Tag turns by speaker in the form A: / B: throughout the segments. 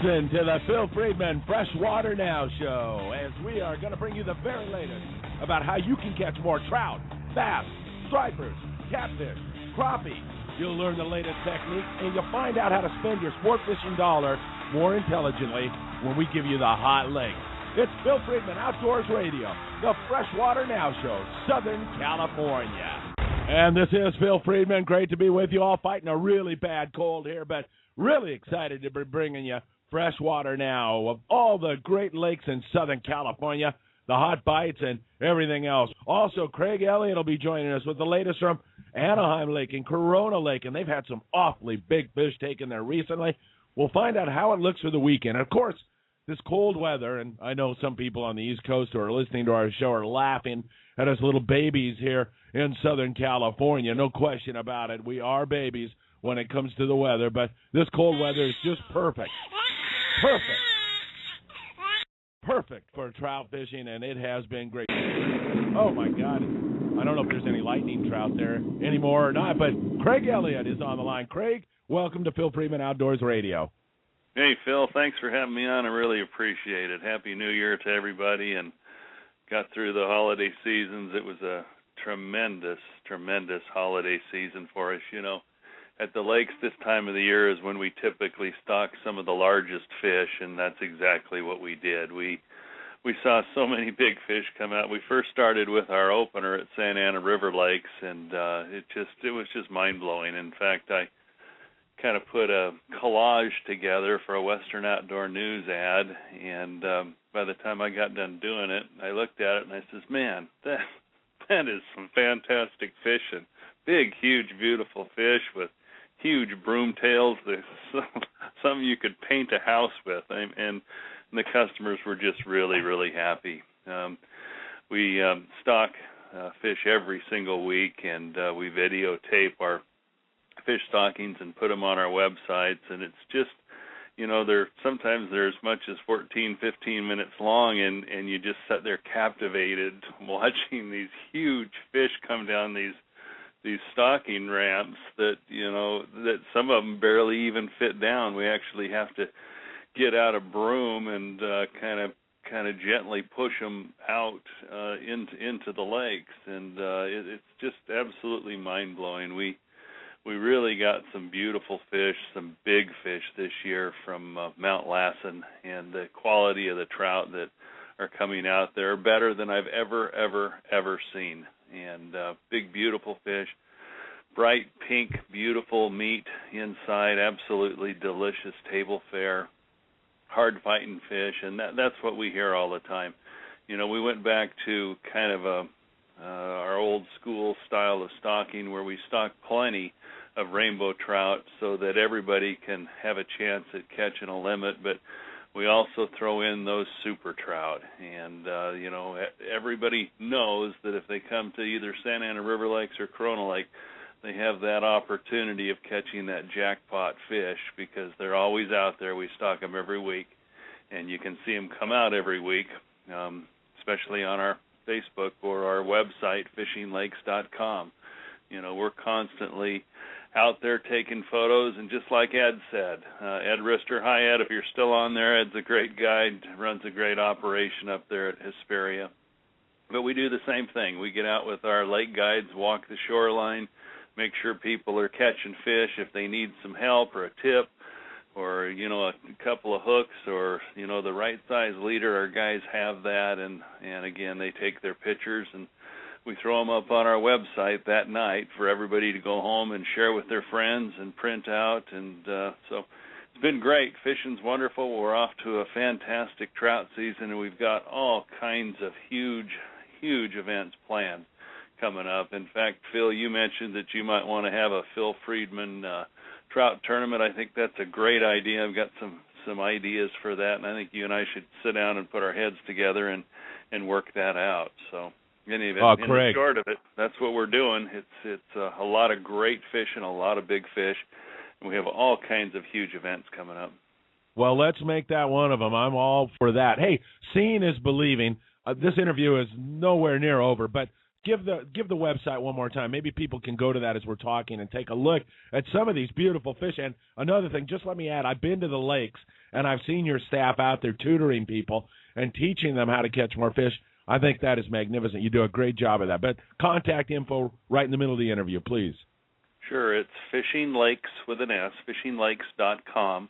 A: Listen to the Phil Friedman Freshwater Now Show, as we are going to bring you the very latest about how you can catch more trout, bass, stripers, catfish, crappie. You'll learn the latest techniques, and you'll find out how to spend your sport fishing dollar more intelligently when we give you the hot links. It's Phil Friedman Outdoors Radio, the Freshwater Now Show, Southern California. And this is Phil Friedman. Great to be with you all, fighting a really bad cold here, but really excited to be bringing you Freshwater Now of all the great lakes in Southern California, the hot bites, and everything else. Also, Craig Elliott will be joining us with the latest from Anaheim Lake and Corona Lake, and they've had some awfully big fish taken there recently. We'll find out how it looks for the weekend. Of course, this cold weather, and I know some people on the East Coast who are listening to our show are laughing at us little babies here in Southern California. No question about it. We are babies when it comes to the weather, but this cold weather is just perfect. Perfect for trout fishing, and it has been great. Oh, my God. I don't know if there's any lightning trout there anymore or not, but Craig Elliott is on the line. Craig, welcome to Phil Friedman Outdoors Radio.
B: Hey, Phil, thanks for having me on. I really appreciate it. Happy New Year to everybody, and got through the holiday seasons. It was a tremendous holiday season for us. You know, at the lakes this time of the year is when we typically stock some of the largest fish, and that's exactly what we did. We saw so many big fish come out. We first started with our opener at Santa Ana River Lakes, and it was just mind-blowing. In fact, I kind of put a collage together for a Western Outdoor News ad, and by the time I got done doing it, I looked at it and I says, man, that is some fantastic fishing. Big, huge, beautiful fish with huge broom tails, some you could paint a house with, and the customers were just really, really happy. We stock fish every single week, and we videotape our fish stockings and put them on our websites, and it's just, you know, sometimes they're as much as 14, 15 minutes long, and you just sit there captivated watching these huge fish come down these stocking ramps that, you know, that some of them barely even fit down. We actually have to get out a broom and kind of gently push them out into the lakes, and it's just absolutely mind-blowing. We really got some beautiful fish, some big fish this year from Mount Lassen, and the quality of the trout that are coming out there are better than I've ever seen. And big, beautiful fish, bright pink, beautiful meat inside, absolutely delicious table fare, hard-fighting fish, and that's what we hear all the time. You know, we went back to kind of our old school style of stocking where we stock plenty of rainbow trout so that everybody can have a chance at catching a limit, but we also throw in those super trout. And, you know, everybody knows that if they come to either Santa Ana River Lakes or Corona Lake, they have that opportunity of catching that jackpot fish because they're always out there. We stock them every week, and you can see them come out every week, especially on our Facebook or our website, fishinglakes.com. You know, we're constantly out there taking photos, and just like Ed said, Ed Rister, hi Ed, if you're still on there, Ed's a great guide, runs a great operation up there at Hesperia. But we do the same thing. We get out with our lake guides, walk the shoreline, make sure people are catching fish. If they need some help or a tip or, you know, a couple of hooks or, you know, the right size leader, our guys have that, and again, they take their pictures and we throw them up on our website that night for everybody to go home and share with their friends and print out. And so it's been great. Fishing's wonderful. We're off to a fantastic trout season, and we've got all kinds of huge events planned coming up. In fact, Phil, you mentioned that you might want to have a Phil Friedman trout tournament. I think that's a great idea. I've got some ideas for that, and I think you and I should sit down and put our heads together and work that out. So in the short of it, that's what we're doing. It's a lot of great fish and a lot of big fish, and we have all kinds of huge events coming up.
A: Well, let's make that one of them. I'm all for that. Hey, seeing is believing. This interview is nowhere near over, but give the website one more time. Maybe people can go to that as we're talking and take a look at some of these beautiful fish. And another thing, just let me add, I've been to the lakes, and I've seen your staff out there tutoring people and teaching them how to catch more fish. I think that is magnificent. You do a great job of that. But contact info right in the middle of the interview, please.
B: Sure. It's Fishing Lakes with an S, fishinglakes.com,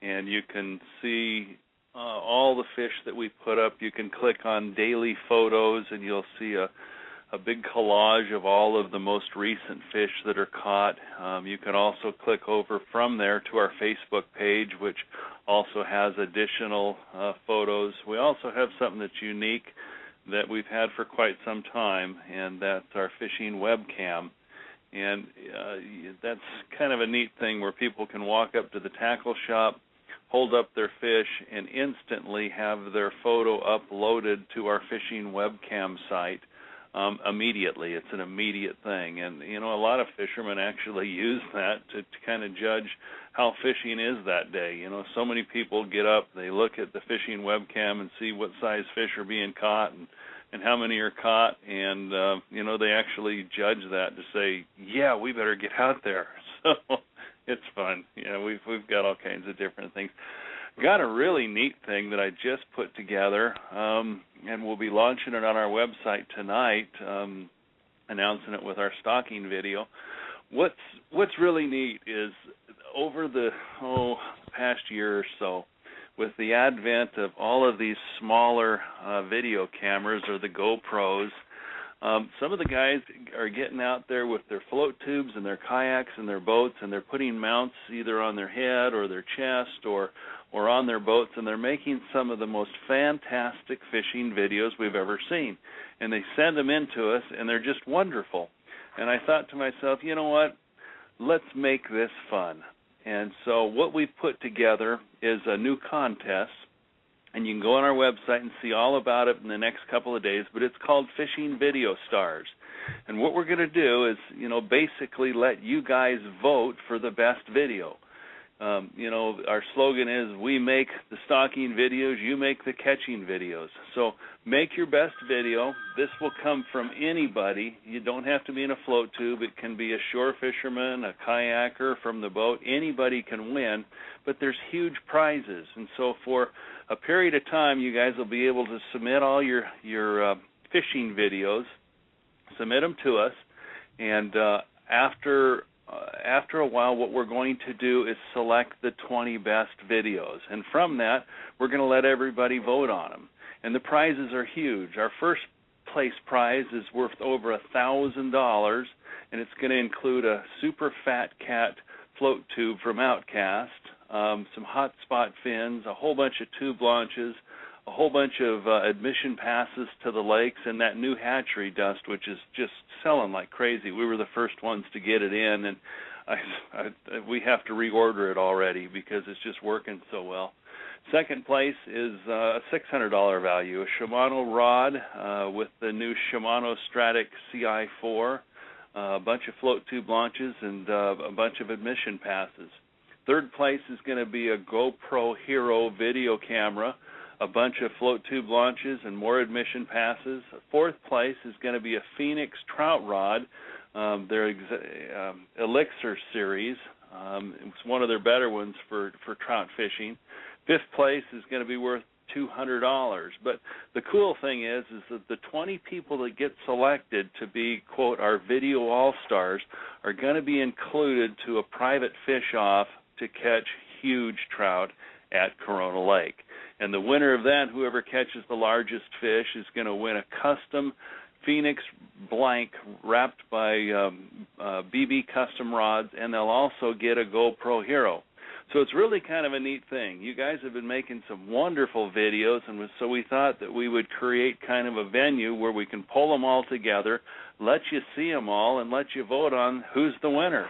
B: and you can see all the fish that we put up. You can click on daily photos, and you'll see a big collage of all of the most recent fish that are caught. You can also click over from there to our Facebook page, which also has additional photos. We also have something that's unique that we've had for quite some time, and that's our fishing webcam. And that's kind of a neat thing where people can walk up to the tackle shop, hold up their fish, and instantly have their photo uploaded to our fishing webcam site immediately. It's an immediate thing. And, you know, a lot of fishermen actually use that to kind of judge how fishing is that day. You know, so many people get up, they look at the fishing webcam and see what size fish are being caught and how many are caught, and, you know, they actually judge that to say, yeah, we better get out there. So it's fun. You know, we've got all kinds of different things. Got a really neat thing that I just put together, and we'll be launching it on our website tonight, announcing it with our stocking video. What's really neat is over the past year or so, with the advent of all of these smaller video cameras or the GoPros, some of the guys are getting out there with their float tubes and their kayaks and their boats, and they're putting mounts either on their head or their chest or on their boats, and they're making some of the most fantastic fishing videos we've ever seen. And they send them in to us, and they're just wonderful. And I thought to myself, you know what, let's make this fun. And so what we've put together is a new contest, and you can go on our website and see all about it in the next couple of days, but it's called Fishing Video Stars. And what we're going to do is, you know, basically let you guys vote for the best video. You know, our slogan is, we make the stocking videos, you make the catching videos. So make your best video. This will come from anybody. You don't have to be in a float tube. It can be a shore fisherman, a kayaker from the boat. Anybody can win, but there's huge prizes. And so for a period of time, you guys will be able to submit all your fishing videos, submit them to us, and after a while, what we're going to do is select the 20 best videos. And from that, we're going to let everybody vote on them. And the prizes are huge. Our first place prize is worth over $1,000, and it's going to include a super fat cat float tube from Outcast, some hot spot fins, a whole bunch of tube launches, a whole bunch of admission passes to the lakes, and that new hatchery dust, which is just selling like crazy. We were the first ones to get it in, and we have to reorder it already because it's just working so well. Second place is a $600 value, a Shimano rod with the new Shimano Stratic CI4, a bunch of float tube launches, and a bunch of admission passes. Third place is going to be a GoPro Hero video camera, a bunch of float tube launches, and more admission passes. Fourth place is going to be a Phoenix trout rod, their Elixir series. It's one of their better ones for trout fishing. Fifth place is going to be worth $200. But the cool thing is that the 20 people that get selected to be, quote, our video all-stars are going to be included to a private fish-off to catch huge trout at Corona Lake. And the winner of that, whoever catches the largest fish, is going to win a custom Phoenix blank wrapped by BB custom rods, and they'll also get a GoPro Hero. So it's really kind of a neat thing. You guys have been making some wonderful videos, and so we thought that we would create kind of a venue where we can pull them all together, let you see them all, and let you vote on who's the winner.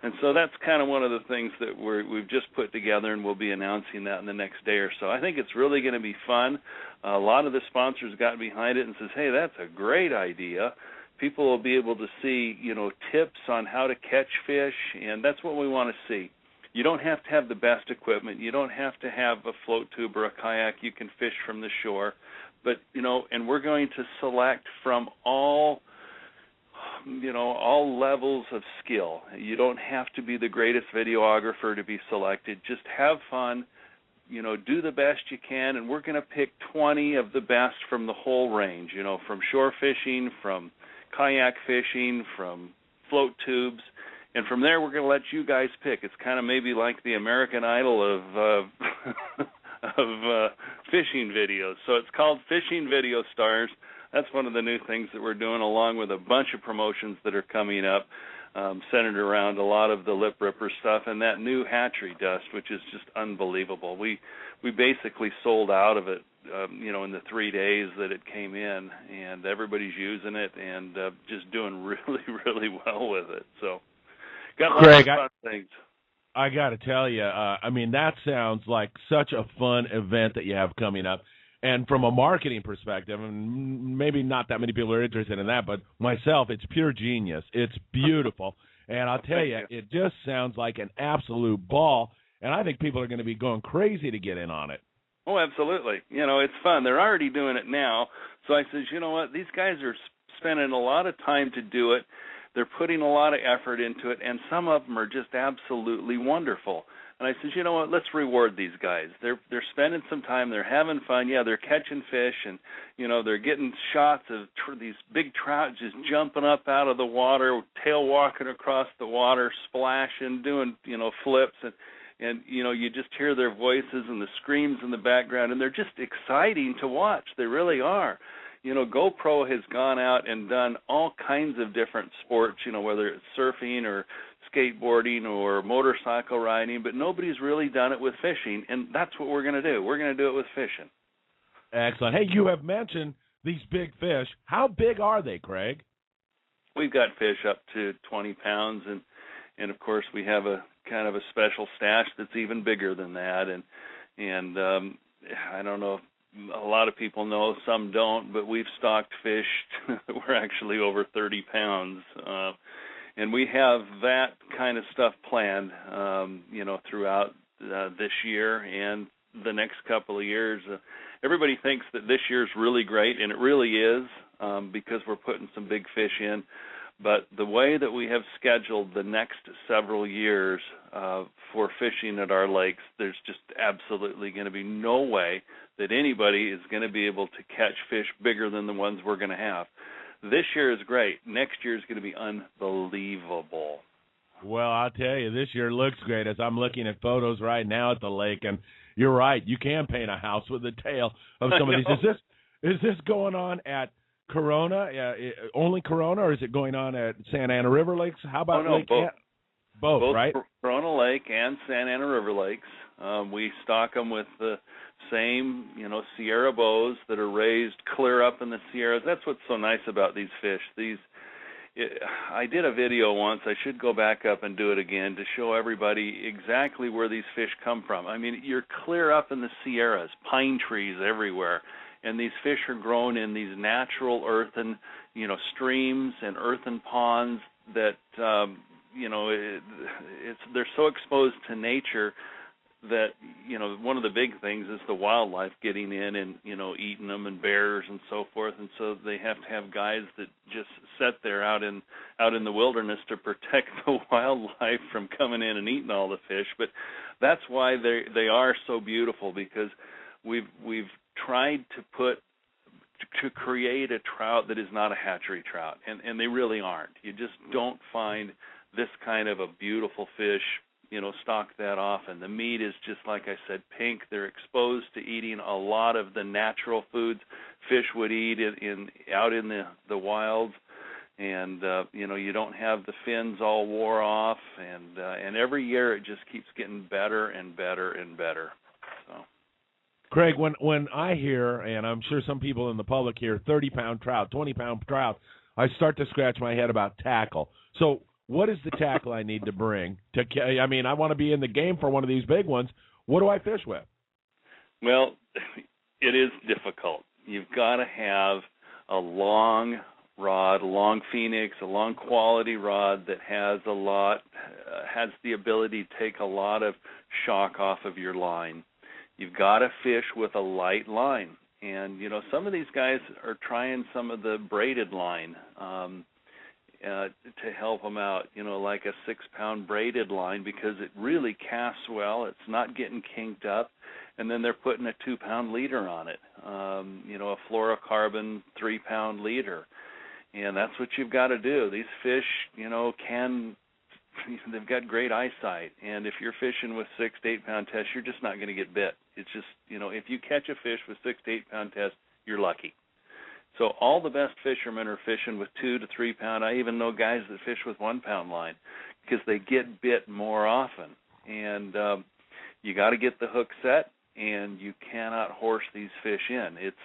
B: And so that's kind of one of the things that we've just put together, and we'll be announcing that in the next day or so. I think it's really going to be fun. A lot of the sponsors got behind it and says, hey, that's a great idea. People will be able to see, you know, tips on how to catch fish, and that's what we want to see. You don't have to have the best equipment. You don't have to have a float tube or a kayak. You can fish from the shore. But, you know, and we're going to select from all all levels of skill. You don't have to be the greatest videographer to be selected. Just have fun, do the best you can, and we're going to pick 20 of the best from the whole range, from shore fishing, from kayak fishing, from float tubes, and from there we're going to let you guys pick. It's kind of maybe like the American Idol of of fishing videos. So it's called Fishing Video Stars. That's one of the new things that we're doing, along with a bunch of promotions that are coming up, centered around a lot of the lip ripper stuff and that new hatchery dust, which is just unbelievable. We basically sold out of it, in the 3 days that it came in, and everybody's using it and just doing really, really well with it. So got lots of fun things.
A: I got to tell you, that sounds like such a fun event that you have coming up. And from a marketing perspective, and maybe not that many people are interested in that, but myself, it's pure genius. It's beautiful. And I'll tell you, it just sounds like an absolute ball. And I think people are going to be going crazy to get in on it.
B: Oh, absolutely. It's fun. They're already doing it now. So I said, you know what, these guys are spending a lot of time to do it. They're putting a lot of effort into it, and some of them are just absolutely wonderful. And I said, you know what, let's reward these guys. They're spending some time. They're having fun. Yeah, they're catching fish, and, they're getting shots of these big trout just jumping up out of the water, tail walking across the water, splashing, doing, flips. And you just hear their voices and the screams in the background, and they're just exciting to watch. They really are. GoPro has gone out and done all kinds of different sports, whether it's surfing or skateboarding or motorcycle riding, but nobody's really done it with fishing, and that's what we're going to do. We're going to do it with fishing.
A: Excellent. Hey, you have mentioned these big fish. How big are they, Craig?
B: We've got fish up to 20 pounds, and of course we have a kind of a special stash that's even bigger than that, and I don't know if a lot of people know, some don't, but we've stocked fish that were actually over 30 pounds. And we have that kind of stuff planned, throughout this year and the next couple of years. Everybody thinks that this year's really great, and it really is, because we're putting some big fish in. But the way that we have scheduled the next several years for fishing at our lakes, there's just absolutely going to be no way that anybody is going to be able to catch fish bigger than the ones we're going to have. This year is great. Next year is going to be unbelievable. Well,
A: I'll tell you, this year looks great as I'm looking at photos right now at the lake, and you're right. You can paint a house with the tail of some of these. Is this going on at Corona, only Corona, or is it going on at Santa Ana River Lakes? How about both, right?
B: Corona Lake and Santa Ana River Lakes. We stock them with the same, Sierra bows that are raised clear up in the Sierras. That's what's so nice about these fish. I did a video once. I should go back up and do it again to show everybody exactly where these fish come from. I mean, you're clear up in the Sierras, pine trees everywhere. And these fish are grown in these natural earthen, streams and earthen ponds that, they're so exposed to nature that, one of the big things is the wildlife getting in and, eating them, and bears and so forth. And so they have to have guys that just sit there out in the wilderness to protect the wildlife from coming in and eating all the fish. But that's why they are so beautiful, because we've tried to create a trout that is not a hatchery trout, and they really aren't. You just don't find this kind of a beautiful fish, stocked that often. The meat is just, like I said, pink. They're exposed to eating a lot of the natural foods fish would eat out in the wilds, and you don't have the fins all wore off, and every year it just keeps getting better and better and better. So.
A: Craig, when I hear, and I'm sure some people in the public hear, 30-pound trout, 20-pound trout, I start to scratch my head about tackle. So what is the tackle I need to bring? I want to be in the game for one of these big ones. What do I fish with?
B: Well, it is difficult. You've got to have a long rod, a long Phoenix, a long quality rod that has the ability to take a lot of shock off of your line. You've got to fish with a light line. And, some of these guys are trying some of the braided line. to help them out, like a 6-pound braided line, because it really casts well. It's not getting kinked up. And then they're putting a 2-pound leader on it, a fluorocarbon 3-pound leader. And that's what you've got to do. These fish, they've got great eyesight. And if you're fishing with 6 to 8-pound tests, you're just not going to get bit. It's just, if you catch a fish with 6 to 8-pound tests, you're lucky. So all the best fishermen are fishing with 2 to 3 pound. I even know guys that fish with 1-pound line because they get bit more often. And you got to get the hook set, and you cannot horse these fish in. It's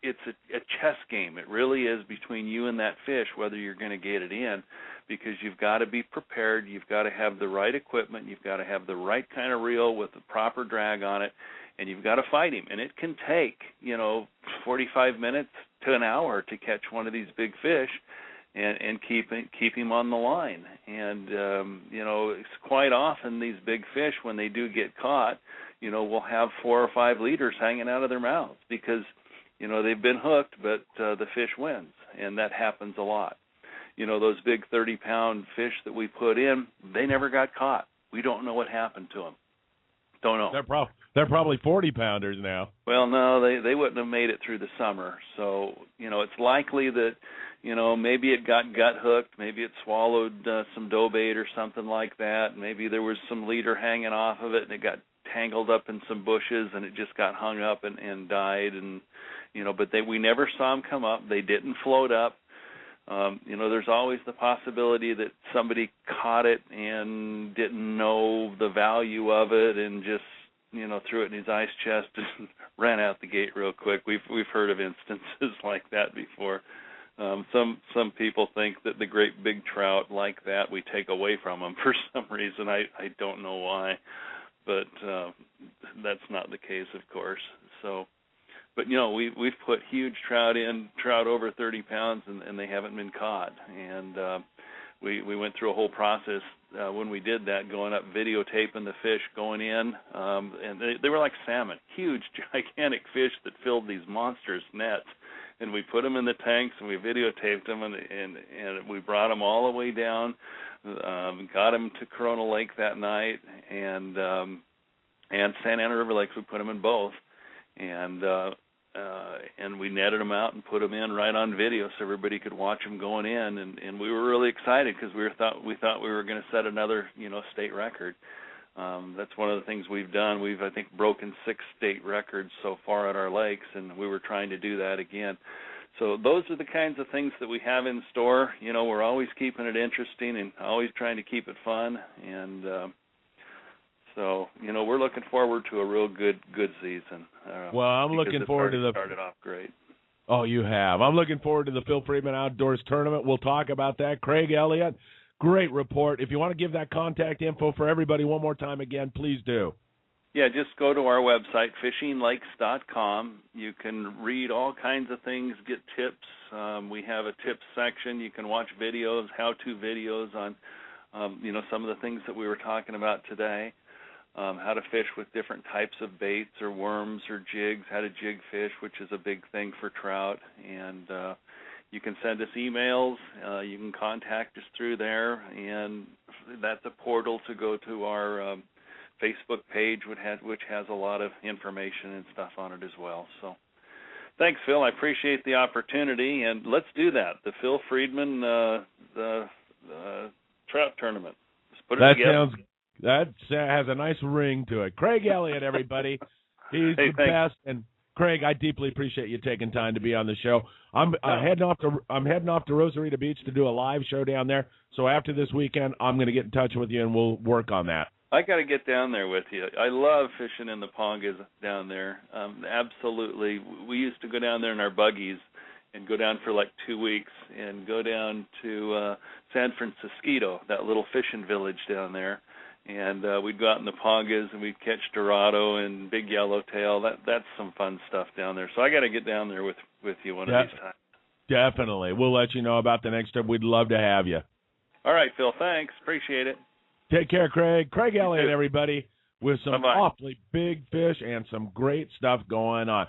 B: a chess game. It really is between you and that fish whether you're going to get it in, because you've got to be prepared. You've got to have the right equipment. You've got to have the right kind of reel with the proper drag on it. And you've got to fight him. And it can take, 45 minutes to an hour to catch one of these big fish and keep him on the line. And, it's quite often these big fish, when they do get caught, will have 4 or 5 leaders hanging out of their mouths because, they've been hooked, but the fish wins. And that happens a lot. Those big 30-pound fish that we put in, they never got caught. We don't know what happened to them. Don't know.
A: They're probably 40-pounders now.
B: Well, no, they wouldn't have made it through the summer. So, it's likely that, maybe it got gut hooked, maybe it swallowed some dough bait or something like that. Maybe there was some leader hanging off of it, and it got tangled up in some bushes, and it just got hung up and died. And but we never saw them come up. They didn't float up. There's always the possibility that somebody caught it and didn't know the value of it and just, threw it in his ice chest and ran out the gate real quick. We've heard of instances like that before. Some people think that the great big trout like that we take away from them for some reason. I don't know why, but that's not the case, of course. So. But, we've put huge trout over 30 pounds, and they haven't been caught. And we went through a whole process when we did that, going up, videotaping the fish going in. And they were like salmon, huge, gigantic fish that filled these monstrous nets. And we put them in the tanks, and we videotaped them, and we brought them all the way down, got them to Corona Lake that night, and Santa Ana River Lakes. We put them in both. And we netted them out and put them in right on video so everybody could watch them going in. And we were really excited because we thought we were going to set another, state record. That's one of the things we've done. We've, I think, broken 6 state records so far at our lakes, and we were trying to do that again. So those are the kinds of things that we have in store. We're always keeping it interesting and always trying to keep it fun. And so, we're looking forward to a real good season.
A: Well, I'm looking forward to
B: started off great.
A: Oh, you have. I'm looking forward to the Phil Friedman Outdoors Tournament. We'll talk about that. Craig Elliott, great report. If you want to give that contact info for everybody one more time again, please do.
B: Yeah, just go to our website, fishinglakes.com. You can read all kinds of things, get tips. We have a tips section. You can watch videos, how-to videos on, some of the things that we were talking about today. How to fish with different types of baits or worms or jigs, how to jig fish, which is a big thing for trout. And you can send us emails. You can contact us through there. And that's a portal to go to our Facebook page, which has a lot of information and stuff on it as well. So thanks, Phil. I appreciate the opportunity. And let's do that, the Phil Friedman the trout tournament. Let's put it together.
A: That has a nice ring to it. Craig Elliott, everybody. He's the best. And Craig, I deeply appreciate you taking time to be on the show. I'm heading off to Rosarita Beach to do a live show down there. So after this weekend, I'm going to get in touch with you and we'll work on that.
B: I got to get down there with you. I love fishing in the pongas down there. Absolutely. We used to go down there in our buggies and go down for like 2 weeks and go down to San Francisco, that little fishing village down there. And we'd go out in the pongas and we'd catch Dorado and big yellowtail. That's some fun stuff down there. So I got to get down there with you one of these times.
A: Definitely. We'll let you know about the next trip. We'd love to have you.
B: All right, Phil. Thanks. Appreciate it.
A: Take care, Craig. Craig Elliott, everybody, with some awfully big fish and some great stuff going on.